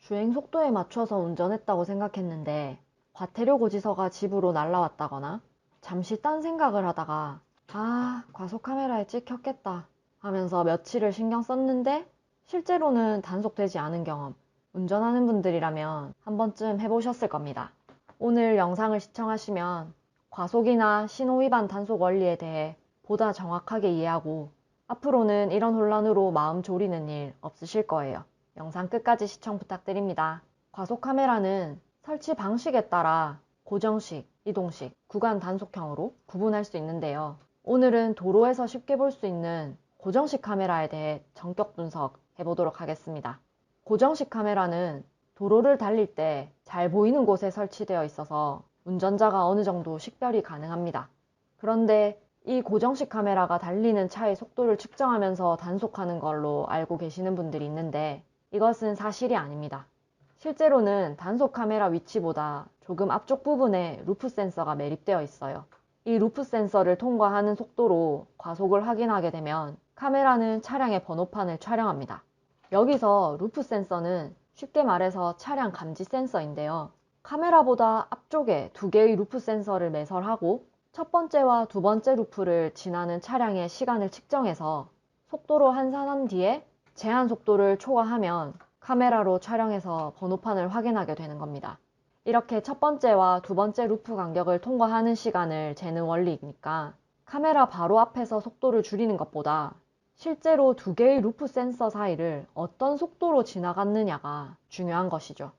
주행 속도에 맞춰서 운전했다고 생각했는데 과태료 고지서가 집으로 날라왔다거나 잠시 딴 생각을 하다가 과속 카메라에 찍혔겠다 하면서 며칠을 신경 썼는데 실제로는 단속되지 않은 경험, 운전하는 분들이라면 한 번쯤 해보셨을 겁니다. 오늘 영상을 시청하시면 과속이나 신호위반 단속 원리에 대해 보다 정확하게 이해하고 앞으로는 이런 혼란으로 마음 졸이는 일 없으실 거예요. 영상 끝까지 시청 부탁드립니다. 과속 카메라는 설치 방식에 따라 고정식, 이동식, 구간 단속형으로 구분할 수 있는데요. 오늘은 도로에서 쉽게 볼 수 있는 고정식 카메라에 대해 전격 분석 해보도록 하겠습니다. 고정식 카메라는 도로를 달릴 때 잘 보이는 곳에 설치되어 있어서 운전자가 어느 정도 식별이 가능합니다. 그런데 이 고정식 카메라가 달리는 차의 속도를 측정하면서 단속하는 걸로 알고 계시는 분들이 있는데 이것은 사실이 아닙니다. 실제로는 단속 카메라 위치보다 조금 앞쪽 부분에 루프 센서가 매립되어 있어요. 이 루프 센서를 통과하는 속도로 과속을 확인하게 되면 카메라는 차량의 번호판을 촬영합니다. 여기서 루프 센서는 쉽게 말해서 차량 감지 센서인데요. 카메라보다 앞쪽에 두 개의 루프 센서를 매설하고 첫 번째와 두 번째 루프를 지나는 차량의 시간을 측정해서 속도로 환산한 뒤에 제한 속도를 초과하면 카메라로 촬영해서 번호판을 확인하게 되는 겁니다. 이렇게 첫 번째와 두 번째 루프 간격을 통과하는 시간을 재는 원리니까 카메라 바로 앞에서 속도를 줄이는 것보다 실제로 두 개의 루프 센서 사이를 어떤 속도로 지나갔느냐가 중요한 것이죠.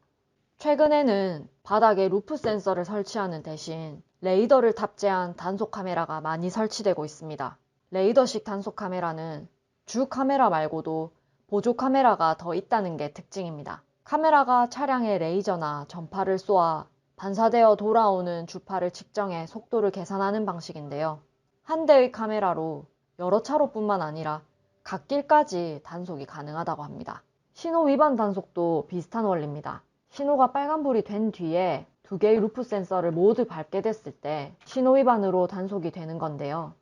최근에는 바닥에 루프 센서를 설치하는 대신 레이더를 탑재한 단속 카메라가 많이 설치되고 있습니다. 레이더식 단속 카메라는 주 카메라 말고도 보조 카메라가 더 있다는 게 특징입니다. 카메라가 차량에 레이저나 전파를 쏘아 반사되어 돌아오는 주파를 측정해 속도를 계산하는 방식인데요. 한 대의 카메라로 여러 차로뿐만 아니라 갓길까지 단속이 가능하다고 합니다. 신호 위반 단속도 비슷한 원리입니다. 신호가 빨간불이 된 뒤에 두 개의 루프 센서를 모두 밟게 됐을 때 신호 위반으로 단속이 되는 건데요.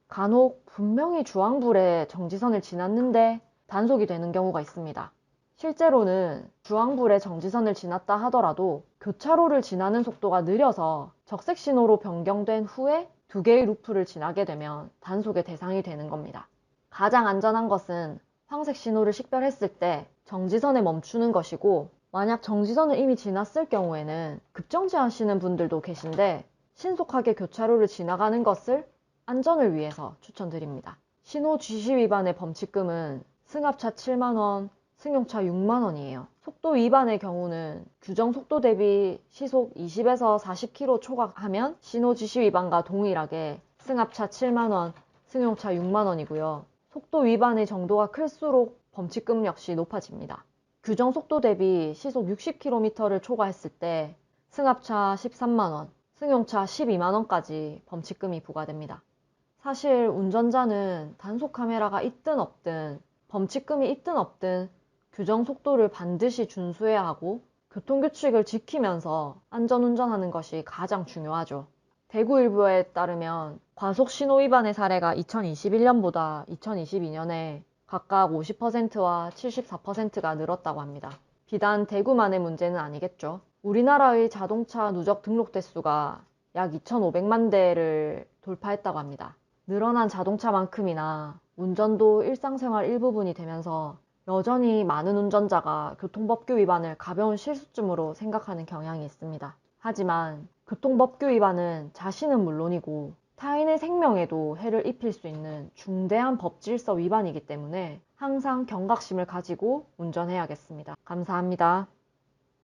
간혹 분명히 주황불에 정지선을 지났는데 단속이 되는 경우가 있습니다. 실제로는 주황불에 정지선을 지났다 하더라도 교차로를 지나는 속도가 느려서 적색 신호로 변경된 후에 두 개의 루프를 지나게 되면 단속의 대상이 되는 겁니다. 가장 안전한 것은 황색 신호를 식별했을 때 정지선에 멈추는 것이고 만약 정지선을 이미 지났을 경우에는 급정지하시는 분들도 계신데 신속하게 교차로를 지나가는 것을 안전을 위해서 추천드립니다. 신호 지시 위반의 범칙금은 승합차 7만원, 승용차 6만원이에요. 속도 위반의 경우는 규정 속도 대비 시속 20에서 40km 초과하면 신호 지시 위반과 동일하게 승합차 7만원, 승용차 6만원이고요. 속도 위반의 정도가 클수록 범칙금 역시 높아집니다. 규정 속도 대비 시속 60km를 초과했을 때 승합차 13만원, 승용차 12만원까지 범칙금이 부과됩니다. 사실 운전자는 단속 카메라가 있든 없든 범칙금이 있든 없든 규정 속도를 반드시 준수해야 하고 교통규칙을 지키면서 안전운전하는 것이 가장 중요하죠. 대구일보에 따르면 과속 신호 위반의 사례가 2021년보다 2022년에 각각 50%와 74%가 늘었다고 합니다. 비단 대구만의 문제는 아니겠죠. 우리나라의 자동차 누적 등록 대수가 약 2,500만 대를 돌파했다고 합니다. 늘어난 자동차만큼이나 운전도 일상생활 일부분이 되면서 여전히 많은 운전자가 교통법규 위반을 가벼운 실수쯤으로 생각하는 경향이 있습니다. 하지만 교통법규 위반은 자신은 물론이고 타인의 생명에도 해를 입힐 수 있는 중대한 법질서 위반이기 때문에 항상 경각심을 가지고 운전해야겠습니다. 감사합니다.